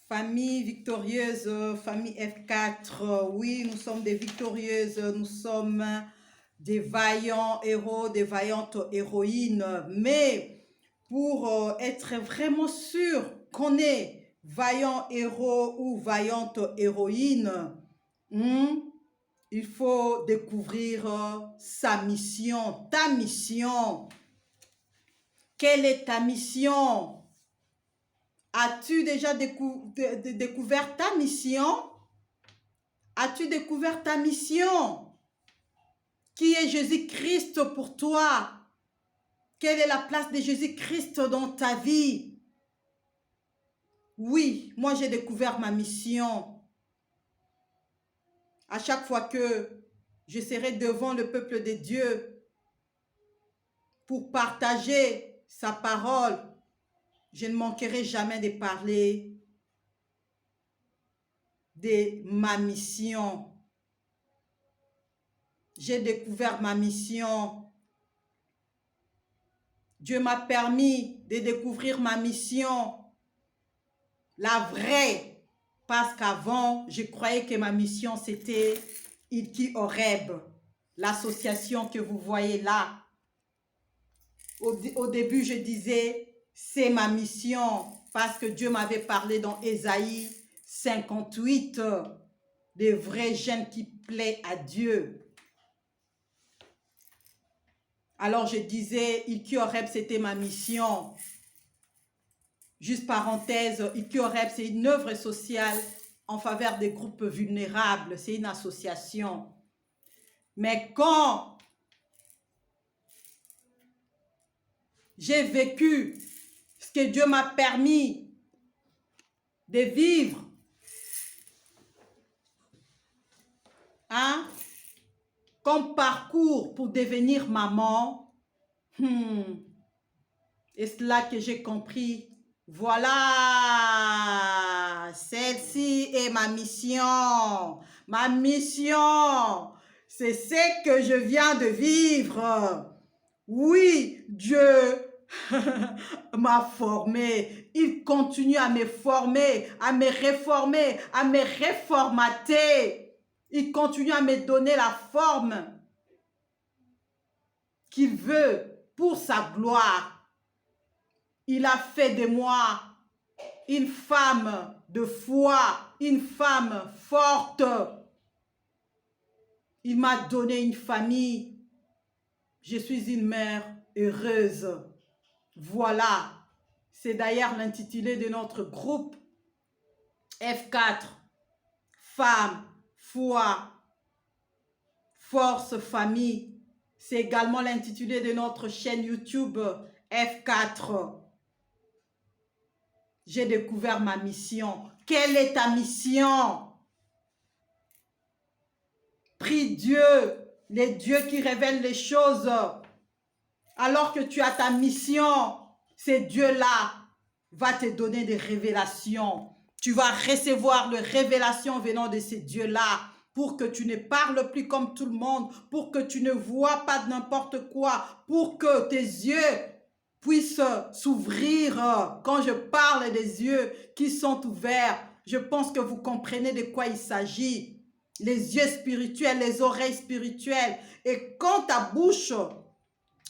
Famille victorieuse, famille F4, oui, nous sommes des victorieuses, nous sommes des vaillants héros, des vaillantes héroïnes, mais pour être vraiment sûr qu'on est vaillant héros ou vaillante héroïne, il faut découvrir sa mission, ta mission. Quelle est ta mission? As-tu déjà découvert ta mission? As-tu découvert ta mission? Qui est Jésus-Christ pour toi? Quelle est la place de Jésus-Christ dans ta vie? Oui, moi j'ai découvert ma mission. À chaque fois que je serai devant le peuple de Dieu pour partager sa parole, je ne manquerai jamais de parler de ma mission. J'ai découvert ma mission. Dieu m'a permis de découvrir ma mission, la vraie, parce qu'avant, je croyais que ma mission, c'était Ilki Horeb, l'association que vous voyez là. Au début, je disais, c'est ma mission, parce que Dieu m'avait parlé dans Ésaïe 58, des vrais jeunes qui plaisent à Dieu. Alors je disais, Ilki Horeb, c'était ma mission. Juste parenthèse, Ilki Horeb, c'est une œuvre sociale en faveur des groupes vulnérables. C'est une association. Mais quand j'ai vécu ce que Dieu m'a permis de vivre, comme parcours pour devenir maman, et c'est là que j'ai compris, voilà, celle-ci est ma mission. Ma mission, c'est ce que je viens de vivre. Oui, Dieu m'a formé. Il continue à me former, à me réformer, à me réformater. Il continue à me donner la forme qu'il veut pour sa gloire. Il a fait de moi une femme de foi, une femme forte. Il m'a donné une famille. Je suis une mère heureuse. Voilà. C'est d'ailleurs l'intitulé de notre groupe F4. Femme, foi, force, famille. C'est également l'intitulé de notre chaîne YouTube F4. J'ai découvert ma mission. Quelle est ta mission? Prie Dieu, les dieux qui révèlent les choses. Alors que tu as ta mission, ces dieux-là va te donner des révélations. Tu vas recevoir les révélations venant de ces dieux-là pour que tu ne parles plus comme tout le monde, pour que tu ne vois pas n'importe quoi, pour que tes yeux puissent s'ouvrir. Quand je parle des yeux qui sont ouverts, je pense que vous comprenez de quoi il s'agit. Les yeux spirituels, les oreilles spirituelles. Et quand ta bouche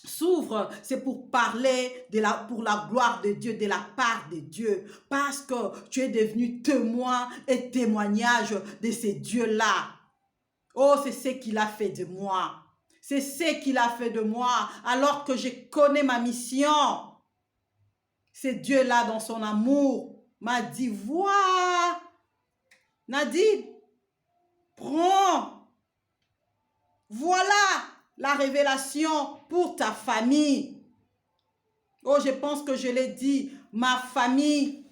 s'ouvre, c'est pour parler pour la gloire de Dieu, de la part de Dieu, parce que tu es devenu témoin et témoignage de ces dieux-là. Oh, c'est ce qu'il a fait de moi. C'est ce qu'il a fait de moi, alors que je connais ma mission. C'est Dieu-là, dans son amour, m'a dit, vois, Nadine, prends, voilà la révélation pour ta famille. Oh, je pense que je l'ai dit, ma famille,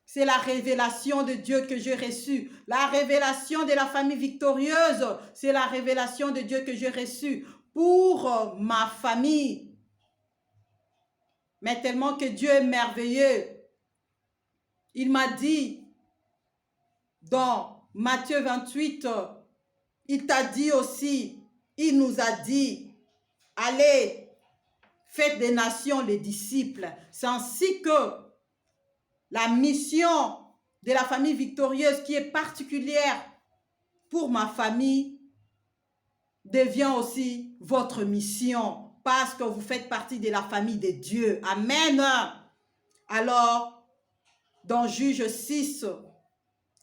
c'est la révélation de Dieu que j'ai reçue. La révélation de la famille victorieuse, c'est la révélation de Dieu que j'ai reçue pour ma famille. Mais tellement que Dieu est merveilleux, il m'a dit dans Matthieu 28, il t'a dit aussi, il nous a dit, allez, faites des nations les disciples. C'est ainsi que la mission de la famille victorieuse qui est particulière pour ma famille devient aussi votre mission parce que vous faites partie de la famille de Dieu. Amen. Alors, dans Juge 6,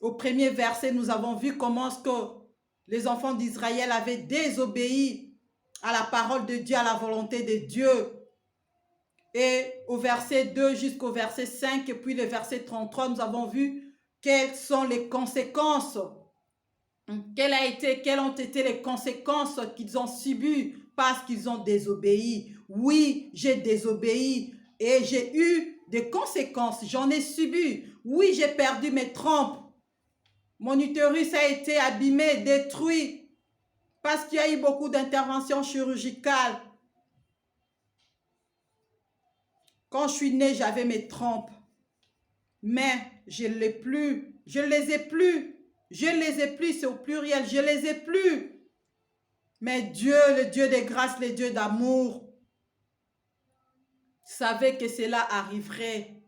au premier verset, nous avons vu comment ce que les enfants d'Israël avaient désobéi à la parole de Dieu, à la volonté de Dieu. Et au verset 2 jusqu'au verset 5 et puis le verset 33, nous avons vu quelles sont les conséquences. Quelles ont été les conséquences qu'ils ont subies parce qu'ils ont désobéi. Oui, j'ai désobéi et j'ai eu des conséquences. J'en ai subi. Oui, j'ai perdu mes trompes. Mon utérus a été abîmé, détruit parce qu'il y a eu beaucoup d'interventions chirurgicales. Quand je suis née, j'avais mes trompes. Mais je ne l'ai plus. Je ne les ai plus. Je ne les ai plus, c'est au pluriel. Je ne les ai plus. Mais Dieu, le Dieu de grâce, le Dieu d'amour, savait que cela arriverait.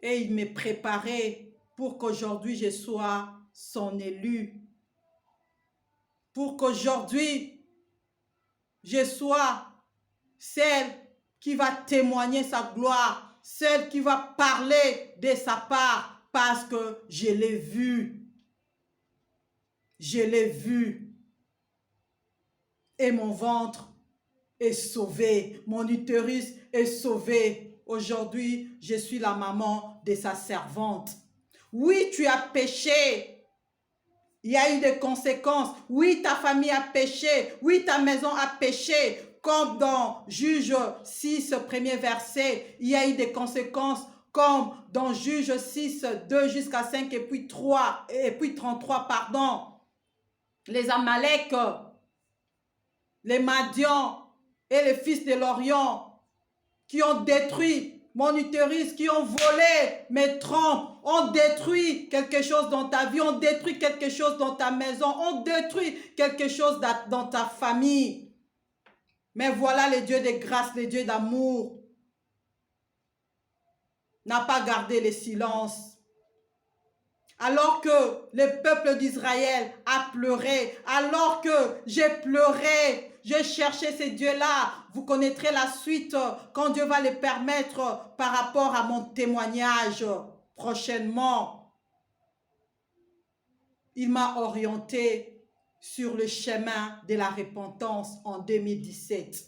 Et il me préparait pour qu'aujourd'hui je sois son élu. Pour qu'aujourd'hui je sois celle qui va témoigner sa gloire, celle qui va parler de sa part, parce que je l'ai vu. Je l'ai vu. Et mon ventre est sauvé. Mon utérus est sauvé. Aujourd'hui, je suis la maman de sa servante. Oui, tu as péché. Il y a eu des conséquences. Oui, ta famille a péché. Oui, ta maison a péché. Comme dans Juge 6, premier verset, il y a eu des conséquences. Comme dans Juge 6, 2 jusqu'à 5 et puis 3, et puis 33, pardon. Les Amalek, les Madians et les fils de l'Orient qui ont détruit mon utérus, qui ont volé mes trompes, ont détruit quelque chose dans ta vie, ont détruit quelque chose dans ta maison, ont détruit quelque chose dans ta famille. Mais voilà le Dieu de grâce, le Dieu d'amour n'a pas gardé le silence. Alors que le peuple d'Israël a pleuré, alors que j'ai pleuré, j'ai cherché ces dieux-là. Vous connaîtrez la suite quand Dieu va le permettre par rapport à mon témoignage prochainement. Il m'a orienté sur le chemin de la repentance en 2017.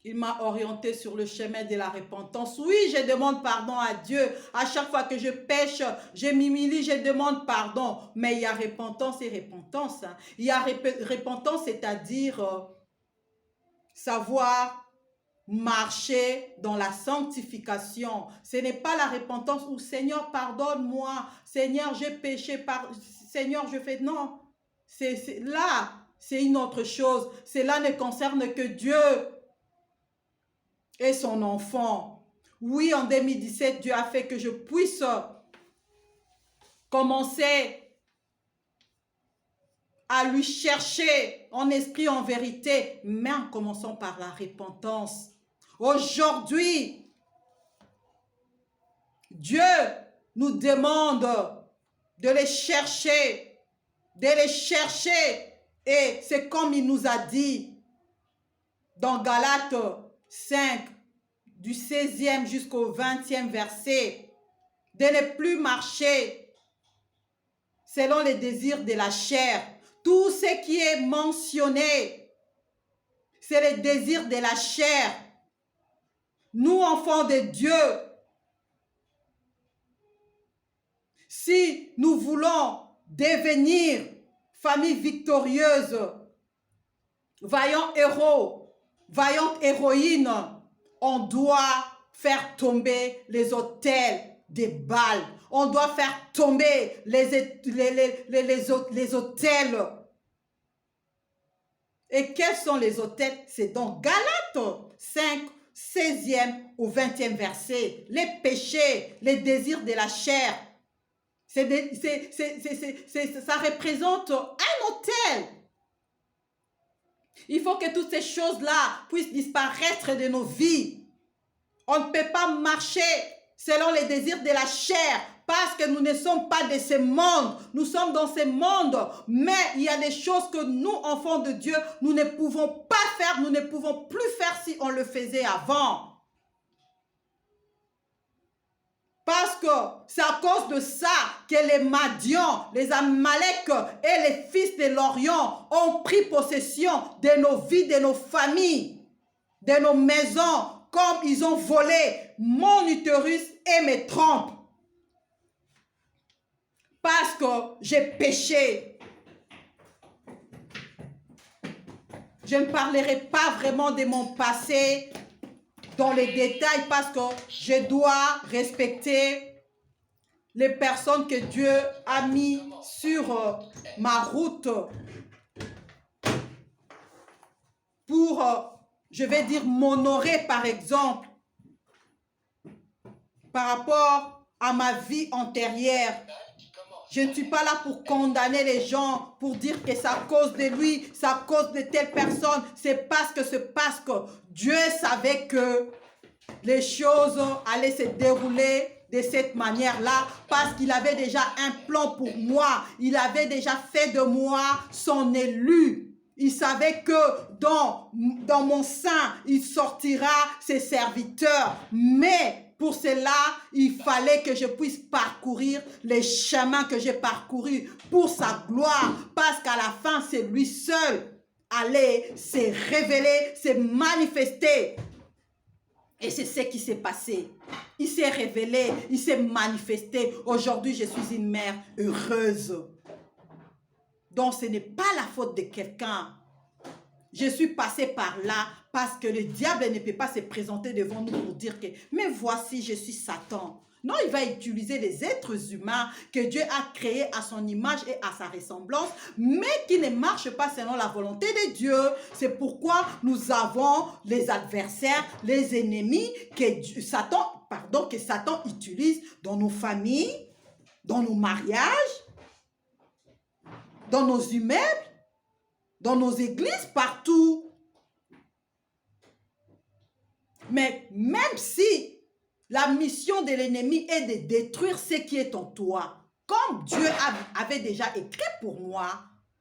Il m'a orienté sur le chemin de la repentance. Oui, je demande pardon à Dieu. À chaque fois que je pêche, je m'humilie, je demande pardon. Mais il y a repentance et repentance. Il y a repentance, c'est-à-dire savoir marcher dans la sanctification. Ce n'est pas la repentance où Seigneur, pardonne-moi. Seigneur, j'ai péché. Seigneur, je fais... Non. Là, c'est une autre chose. Cela ne concerne que Dieu et son enfant. Oui, en 2017, Dieu a fait que je puisse commencer à lui chercher en esprit, en vérité, mais en commençant par la repentance. Aujourd'hui, Dieu nous demande de les chercher, et c'est comme il nous a dit dans Galates 5, du 16e jusqu'au 20e verset, de ne plus marcher selon les désirs de la chair. Tout ce qui est mentionné, c'est les désirs de la chair. Nous, enfants de Dieu, si nous voulons devenir famille victorieuse, vaillants héros, vaillantes héroïnes, on doit faire tomber les autels des Baals. On doit faire tomber les autels. Et quels sont les autels? C'est dans Galates 5, 16e au 20e verset. Les péchés, les désirs de la chair. Ça représente un autel. Il faut que toutes ces choses-là puissent disparaître de nos vies. On ne peut pas marcher selon les désirs de la chair, parce que nous ne sommes pas de ce monde. Nous sommes dans ce monde, mais il y a des choses que nous, enfants de Dieu, nous ne pouvons pas faire, nous ne pouvons plus faire si on le faisait avant. Parce que c'est à cause de ça que les Madians, les Amalek et les fils de l'Orient ont pris possession de nos vies, de nos familles, de nos maisons, comme ils ont volé mon utérus et mes trompes. Parce que j'ai péché. Je ne parlerai pas vraiment de mon passé dans les détails parce que je dois respecter les personnes que Dieu a mis sur ma route pour, je vais dire, m'honorer par exemple par rapport à ma vie antérieure. Je ne suis pas là pour condamner les gens, pour dire que c'est à cause de lui, c'est à cause de telle personne. C'est parce que Dieu savait que les choses allaient se dérouler de cette manière-là, parce qu'il avait déjà un plan pour moi. Il avait déjà fait de moi son élu. Il savait que dans mon sein, il sortira ses serviteurs. Mais pour cela, il fallait que je puisse parcourir les chemins que j'ai parcourus pour sa gloire. Parce qu'à la fin, c'est lui seul allait se révéler, se manifester. Et c'est ce qui s'est passé. Il s'est révélé, il s'est manifesté. Aujourd'hui, je suis une mère heureuse. Donc, ce n'est pas la faute de quelqu'un. Je suis passée par là parce que le diable ne peut pas se présenter devant nous pour dire que « mais voici, je suis Satan ». Non, il va utiliser les êtres humains que Dieu a créés à son image et à sa ressemblance, mais qui ne marchent pas selon la volonté de Dieu. C'est pourquoi nous avons les adversaires, les ennemis que Satan utilise dans nos familles, dans nos mariages, dans nos immeubles, dans nos églises, partout. Mais même si la mission de l'ennemi est de détruire ce qui est en toi, comme Dieu avait déjà écrit pour moi,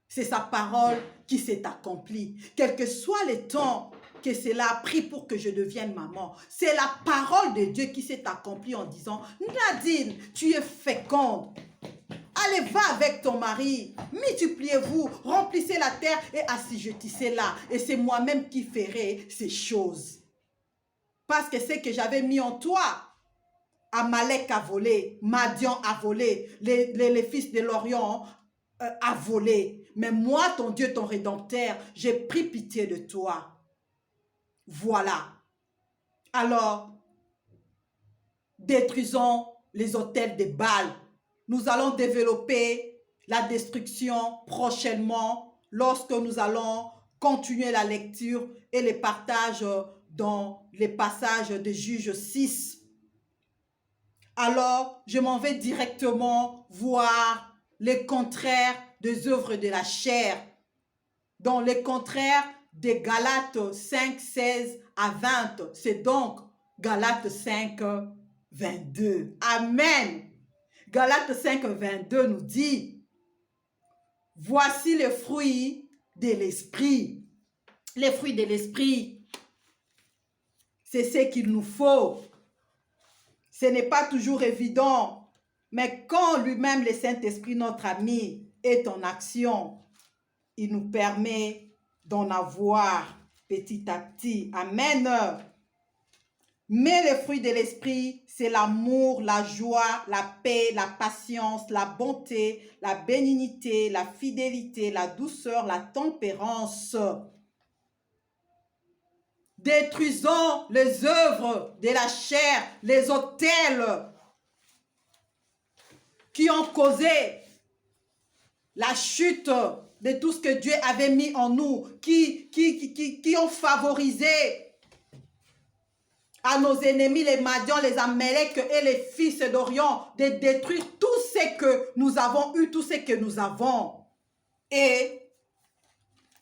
c'est sa parole qui s'est accomplie. Quel que soit le temps que cela a pris pour que je devienne maman, c'est la parole de Dieu qui s'est accomplie en disant « Nadine, tu es féconde. Allez, va avec ton mari, multipliez-vous, remplissez la terre et assujettissez-la. Et c'est moi-même qui ferai ces choses. » Parce que c'est que j'avais mis en toi. Amalek a volé, Madian a volé, les fils de l'Orient a volé. Mais moi, ton Dieu, ton Rédempteur, j'ai pris pitié de toi. Voilà. Alors, détruisons les autels de Baal. Nous allons développer la destruction prochainement lorsque nous allons continuer la lecture et le partage dans les passages de Juges 6. Alors, je m'en vais directement voir les contraires des œuvres de la chair. Dans les contraires de Galates 5, 16 à 20. C'est donc Galates 5, 22. Amen. Galates 5, 22 nous dit, « Voici les fruits de l'esprit. » Les fruits de l'esprit, c'est ce qu'il nous faut. Ce n'est pas toujours évident, mais quand lui-même, le Saint-Esprit, notre ami, est en action, il nous permet d'en avoir petit à petit. Amen. Mais les fruits de l'esprit, c'est l'amour, la joie, la paix, la patience, la bonté, la bénignité, la fidélité, la douceur, la tempérance. Détruisons les œuvres de la chair, les autels qui ont causé la chute de tout ce que Dieu avait mis en nous, qui ont favorisé à nos ennemis, les Madians, les Amalek et les fils d'Orient, de détruire tout ce que nous avons eu, tout ce que nous avons. Et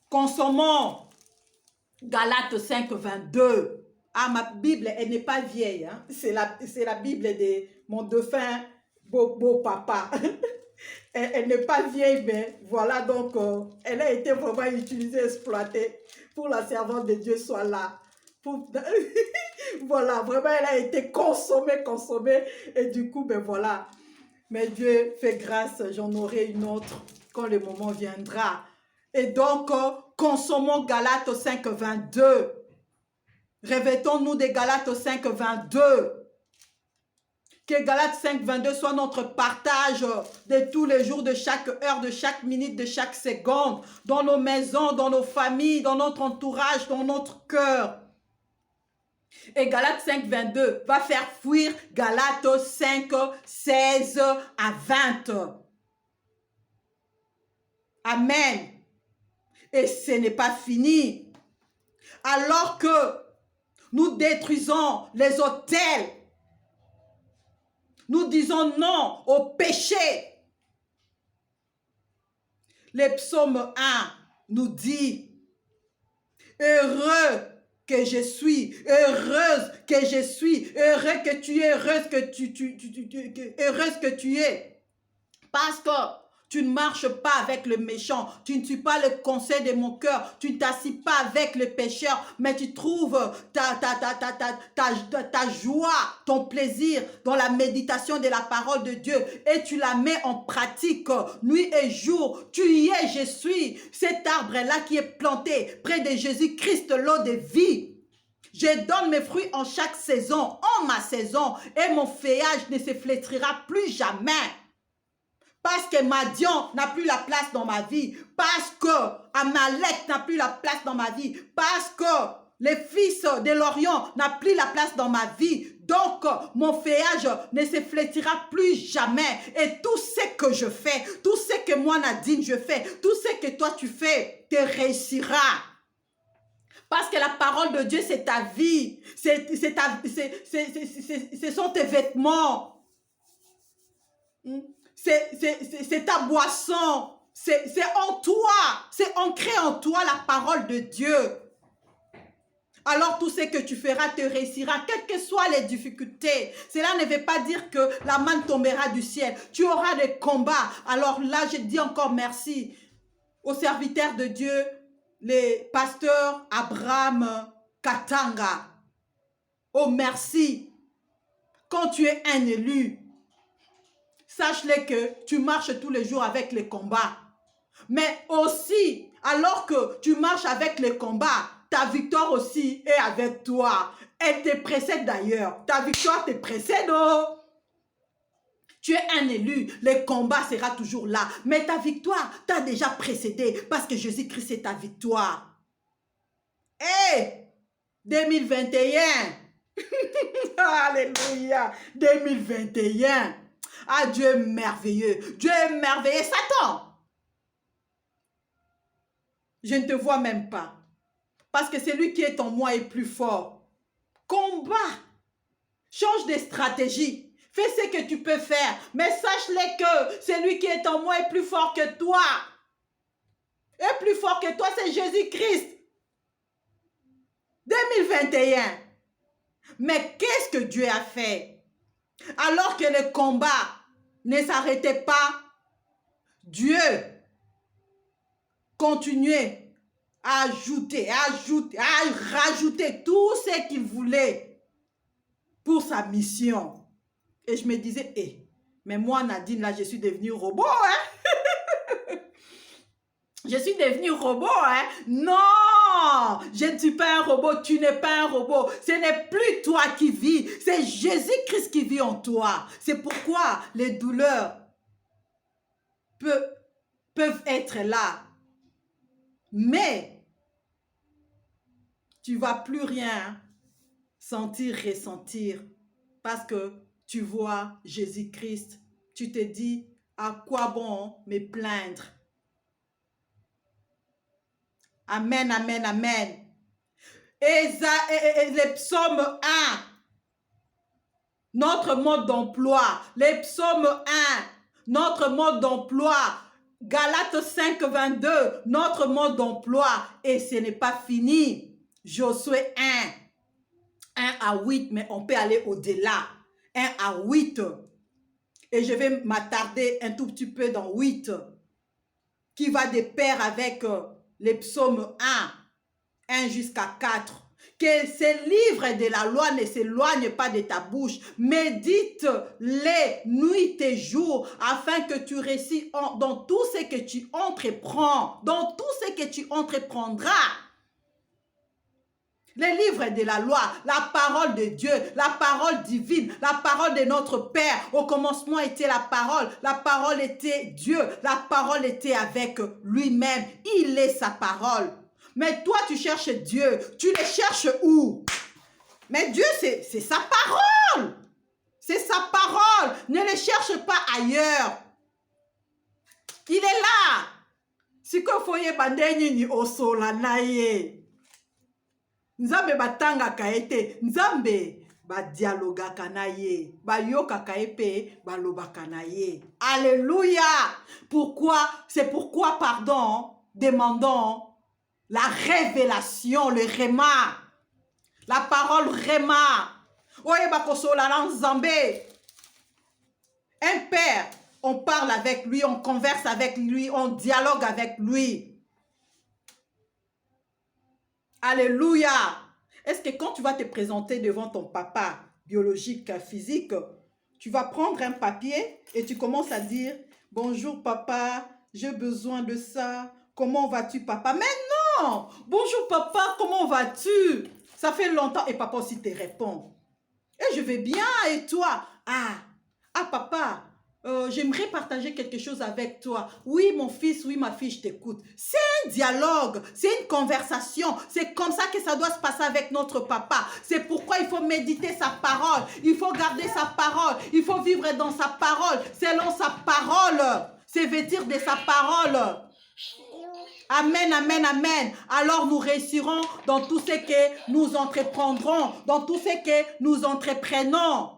consommons Galates 5, 22. Ah, ma Bible, elle n'est pas vieille. Hein? C'est la Bible de mon dauphin beau papa. Elle n'est pas vieille, mais voilà, donc elle a été vraiment utilisée, exploitée pour la servante de Dieu soit là. Pour... voilà, vraiment, elle a été consommée. Et du coup, ben voilà. Mais Dieu fait grâce, j'en aurai une autre quand le moment viendra. Et donc, consommons Galates 5, 22. Revêtons-nous des Galates 5, 22. Que Galates 5, 22 soit notre partage de tous les jours, de chaque heure, de chaque minute, de chaque seconde, dans nos maisons, dans nos familles, dans notre entourage, dans notre cœur. Et Galates 5, 22 va faire fuir Galates 5, 16 à 20. Amen. Et ce n'est pas fini. Alors que nous détruisons les autels, nous disons non au péché. Le psaume 1 nous dit, heureux que je suis, heureuse que je suis, heureux que tu es, heureuse que tu es. Parce que tu ne marches pas avec le méchant, tu ne suis pas le conseil de mon cœur, tu ne t'assis pas avec le pécheur, mais tu trouves ta joie, ton plaisir dans la méditation de la parole de Dieu et tu la mets en pratique nuit et jour. Tu y es, je suis, cet arbre-là qui est planté près de Jésus-Christ, l'eau de vie. Je donne mes fruits en chaque saison, en ma saison, et mon feuillage ne se flétrira plus jamais. Parce que Madian n'a plus la place dans ma vie. Parce que Amalek n'a plus la place dans ma vie. Parce que les fils de l'Orient n'ont plus la place dans ma vie. Donc, mon feuillage ne se flétrira plus jamais. Et tout ce que je fais, tout ce que moi Nadine je fais, tout ce que toi tu fais, te réussira. Parce que la parole de Dieu, c'est ta vie. Ce sont tes vêtements. C'est ta boisson, c'est en toi, c'est ancré en toi la parole de Dieu. Alors tout ce que tu feras te réussira, quelles que soient les difficultés. Cela ne veut pas dire que la manne tombera du ciel. Tu auras des combats. Alors là, je dis encore merci aux serviteurs de Dieu, les pasteurs Abraham Katanga. Oh merci. Quand tu es un élu, sache-le que tu marches tous les jours avec les combats. Mais aussi, alors que tu marches avec les combats, ta victoire aussi est avec toi. Elle te précède d'ailleurs. Ta victoire te précède. Oh. Tu es un élu, le combat sera toujours là. Mais ta victoire t'a déjà précédé parce que Jésus-Christ est ta victoire. Hé, 2021. Alléluia. 2021. Ah, Dieu est merveilleux. Dieu est merveilleux. Satan, je ne te vois même pas. Parce que celui qui est en moi est plus fort. Combat. Change de stratégie. Fais ce que tu peux faire. Mais sache-le que celui qui est en moi est plus fort que toi. Est plus fort que toi, c'est Jésus-Christ. 2021. Mais qu'est-ce que Dieu a fait? Alors que le combat ne s'arrêtait pas, Dieu continuait à ajouter, à rajouter tout ce qu'il voulait pour sa mission. Et je me disais, mais moi Nadine, là, je suis devenue robot, hein? Je suis devenue robot, hein? Non! Je ne suis pas un robot, tu n'es pas un robot. Ce n'est plus toi qui vis, c'est Jésus-Christ qui vit en toi. C'est pourquoi les douleurs peuvent être là. Mais tu ne vas plus rien sentir, ressentir. Parce que tu vois Jésus-Christ. Tu te dis, à quoi bon me plaindre? Amen, amen, amen. Et les psaumes 1, notre mode d'emploi. Les psaumes 1, notre mode d'emploi. Galates 5, 22, notre mode d'emploi. Et ce n'est pas fini. Josué 1, 1 à 8, mais on peut aller au-delà. 1 à 8. Et je vais m'attarder un tout petit peu dans 8, qui va de pair avec les psaumes 1 jusqu'à 4. Que ces livres de la loi ne s'éloignent pas de ta bouche. Médite-les nuit et jour, afin que tu réussisses dans tout ce que tu entreprends, dans tout ce que tu entreprendras. Les livres de la loi, la parole de Dieu, la parole divine, la parole de notre Père. Au commencement était la parole était Dieu, la parole était avec lui-même. Il est sa parole. Mais toi, tu cherches Dieu, tu le cherches où? Mais Dieu, c'est sa parole. C'est sa parole. Ne le cherche pas ailleurs. Il est là. Si que foye bandeni ni osola naye. Nzambe batangaka ete, Nzambe badialogaka na ye, bayokaka epe balobaka na ye. Alléluia. C'est pourquoi, demandons la révélation, le réma, la parole réma. Oye bakosola na Nzambe. Un père, on parle avec lui, on converse avec lui, on dialogue avec lui. Alléluia. Est-ce que quand tu vas te présenter devant ton papa biologique, physique, tu vas prendre un papier et tu commences à dire « Bonjour papa, j'ai besoin de ça. Comment vas-tu papa ?» Mais non! « Bonjour papa, comment vas-tu? » Ça fait longtemps et papa aussi te répond. « Et je vais bien et toi? » Ah papa, j'aimerais partager quelque chose avec toi. Oui, mon fils, oui, ma fille, je t'écoute. C'est un dialogue, c'est une conversation. C'est comme ça que ça doit se passer avec notre papa. C'est pourquoi il faut méditer sa parole. Il faut garder sa parole. Il faut vivre dans sa parole, selon sa parole. Se vêtir de sa parole. Amen, amen, amen. Alors nous réussirons dans tout ce que nous entreprendrons, dans tout ce que nous entreprenons.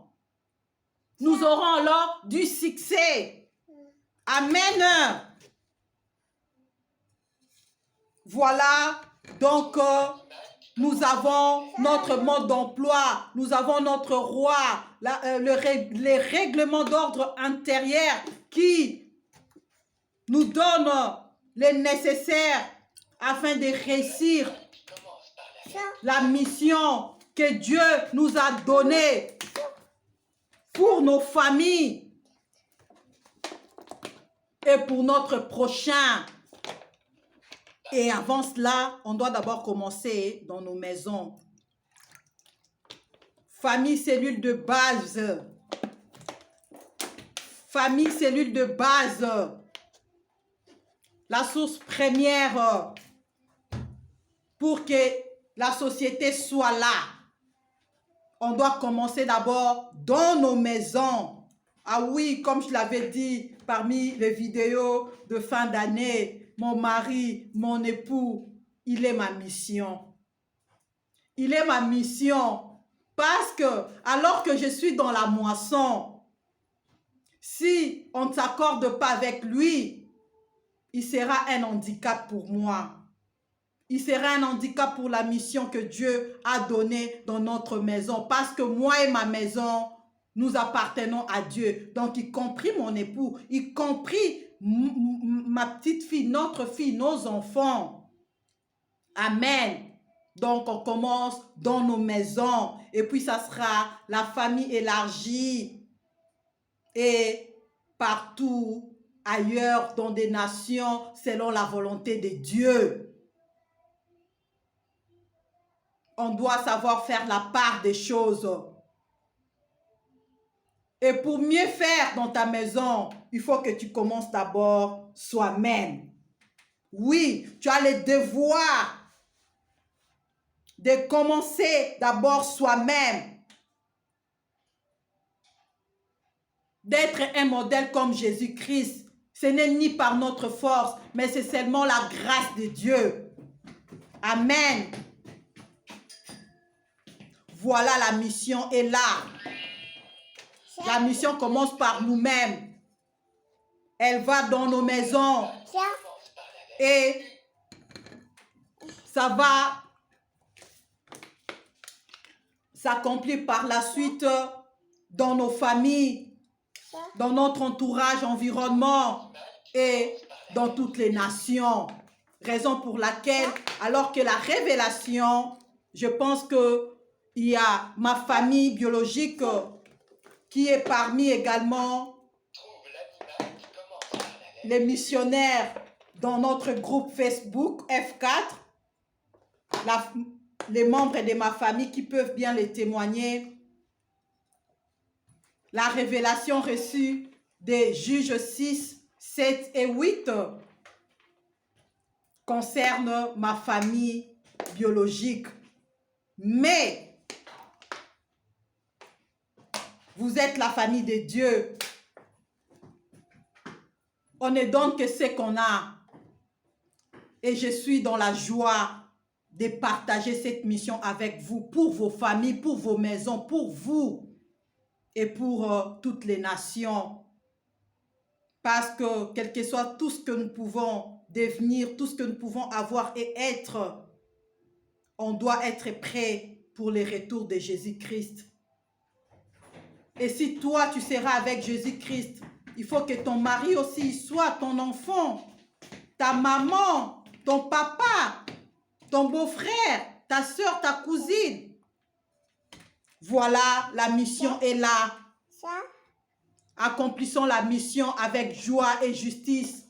Nous aurons alors du succès. Amen. Voilà, donc nous avons notre mode d'emploi, nous avons notre roi, les règlements d'ordre intérieur qui nous donnent les nécessaires afin de réussir la mission que Dieu nous a donnée pour nos familles et pour notre prochain. Et avant cela, on doit d'abord commencer dans nos maisons. Famille, cellule de base. Famille, cellule de base. La source première pour que la société soit là. On doit commencer d'abord dans nos maisons. Ah oui, comme je l'avais dit parmi les vidéos de fin d'année, mon mari, mon époux, il est ma mission. Il est ma mission parce que alors que je suis dans la moisson, si on ne s'accorde pas avec lui, il sera un handicap pour moi. Il sera un handicap pour la mission que Dieu a donnée dans notre maison. Parce que moi et ma maison, nous appartenons à Dieu. Donc, y compris mon époux, y compris ma petite fille, notre fille, nos enfants. Amen. Donc, on commence dans nos maisons. Et puis, ça sera la famille élargie. Et partout ailleurs, dans des nations, selon la volonté de Dieu. On doit savoir faire la part des choses. Et pour mieux faire dans ta maison, il faut que tu commences d'abord soi-même. Oui, tu as le devoir de commencer d'abord soi-même. D'être un modèle comme Jésus-Christ. Ce n'est ni par notre force, mais c'est seulement la grâce de Dieu. Amen. Voilà, la mission est là. La mission commence par nous-mêmes. Elle va dans nos maisons. Et ça s'accomplir par la suite dans nos familles, dans notre entourage, environnement et dans toutes les nations. Raison pour laquelle, alors que la révélation, je pense que il y a ma famille biologique qui est parmi également les missionnaires dans notre groupe Facebook F4, les membres de ma famille qui peuvent bien les témoigner. La révélation reçue des Juges 6, 7 et 8 concerne ma famille biologique. Mais vous êtes la famille de Dieu. On ne donne que ce qu'on a. Et je suis dans la joie de partager cette mission avec vous, pour vos familles, pour vos maisons, pour vous et pour toutes les nations. Parce que quel que soit tout ce que nous pouvons devenir, tout ce que nous pouvons avoir et être, on doit être prêt pour le retour de Jésus-Christ. Et si toi, tu seras avec Jésus-Christ, il faut que ton mari aussi soit ton enfant, ta maman, ton papa, ton beau-frère, ta soeur, ta cousine. Voilà, la mission est là. Accomplissons la mission avec joie et justice.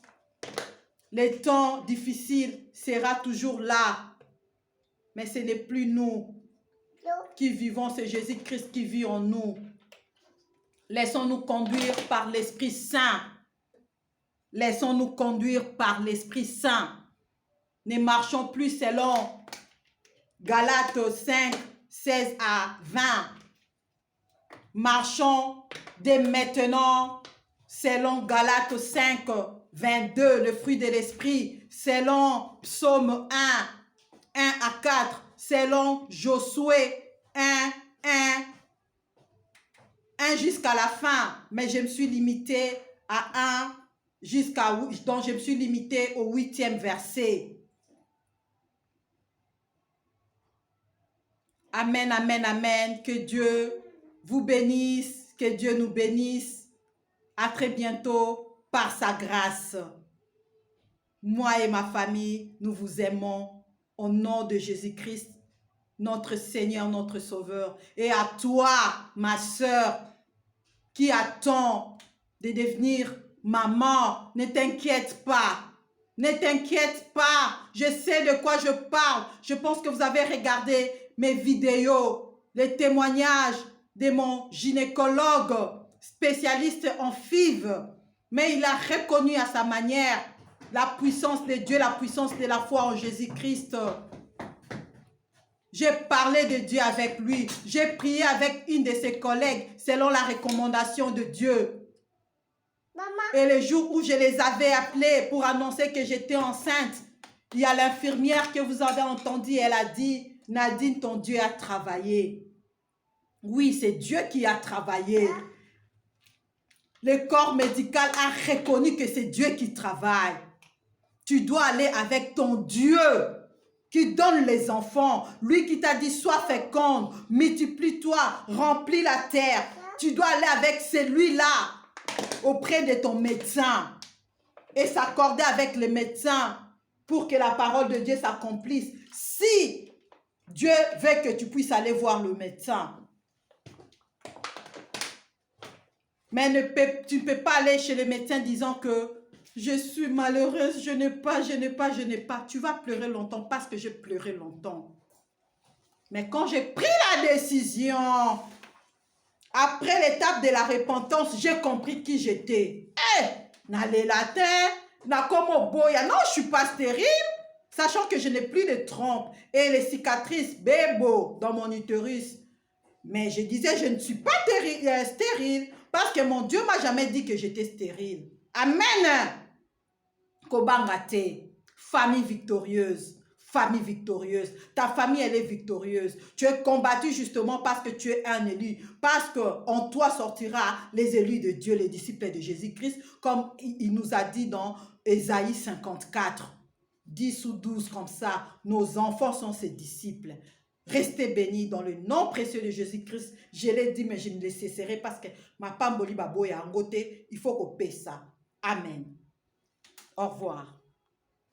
Les temps difficiles sera toujours là. Mais ce n'est plus nous qui vivons, c'est Jésus-Christ qui vit en nous. Laissons-nous conduire par l'Esprit Saint. Laissons-nous conduire par l'Esprit Saint. Ne marchons plus selon Galates 5, 16 à 20. Marchons dès maintenant selon Galates 5, 22, le fruit de l'Esprit, selon Psaume 1, 1 à 4, selon Josué 1, 1 jusqu'à la fin. Mais je me suis limitée à 1 donc je me suis limitée au 8e verset. Amen, amen, amen. Que Dieu vous bénisse, que Dieu nous bénisse. À très bientôt par sa grâce. Moi et ma famille, nous vous aimons au nom de Jésus-Christ, notre Seigneur, notre Sauveur. Et à toi, ma sœur, qui attend de devenir maman, ne t'inquiète pas. Ne t'inquiète pas. Je sais de quoi je parle. Je pense que vous avez regardé mes vidéos, les témoignages de mon gynécologue spécialiste en FIV. Mais il a reconnu à sa manière la puissance de Dieu, la puissance de la foi en Jésus-Christ. J'ai parlé de Dieu avec lui. J'ai prié avec une de ses collègues selon la recommandation de Dieu. Maman. Et le jour où je les avais appelés pour annoncer que j'étais enceinte, il y a l'infirmière que vous avez entendue, elle a dit, Nadine, ton Dieu a travaillé. Oui, c'est Dieu qui a travaillé. Le corps médical a reconnu que c'est Dieu qui travaille. Tu dois aller avec ton Dieu qui donne les enfants. Lui qui t'a dit, sois féconde, multiplie-toi, remplis la terre. Tu dois aller avec celui-là auprès de ton médecin et s'accorder avec le médecin pour que la parole de Dieu s'accomplisse. Si Dieu veut que tu puisses aller voir le médecin. Mais tu ne peux pas aller chez le médecin disant que je suis malheureuse, je n'ai pas. Tu vas pleurer longtemps parce que j'ai pleuré longtemps. Mais quand j'ai pris la décision, après l'étape de la repentance, j'ai compris qui j'étais. Non, je ne suis pas stérile, sachant que je n'ai plus de trompe et les cicatrices bébo dans mon utérus. Mais je disais, je ne suis pas stérile parce que mon Dieu ne m'a jamais dit que j'étais stérile. Amen. Kobangate, famille victorieuse. Famille victorieuse. Ta famille, elle est victorieuse. Tu es combattu justement parce que tu es un élu. Parce qu'en toi sortira les élus de Dieu, les disciples de Jésus-Christ, comme il nous a dit dans Ésaïe 54, 10 ou 12 comme ça. Nos enfants sont ses disciples. Restez bénis dans le nom précieux de Jésus-Christ. Je l'ai dit, mais je ne le cesserai parce que ma pamboli babo est en côté. Il faut qu'on paie ça. Amen. Au revoir.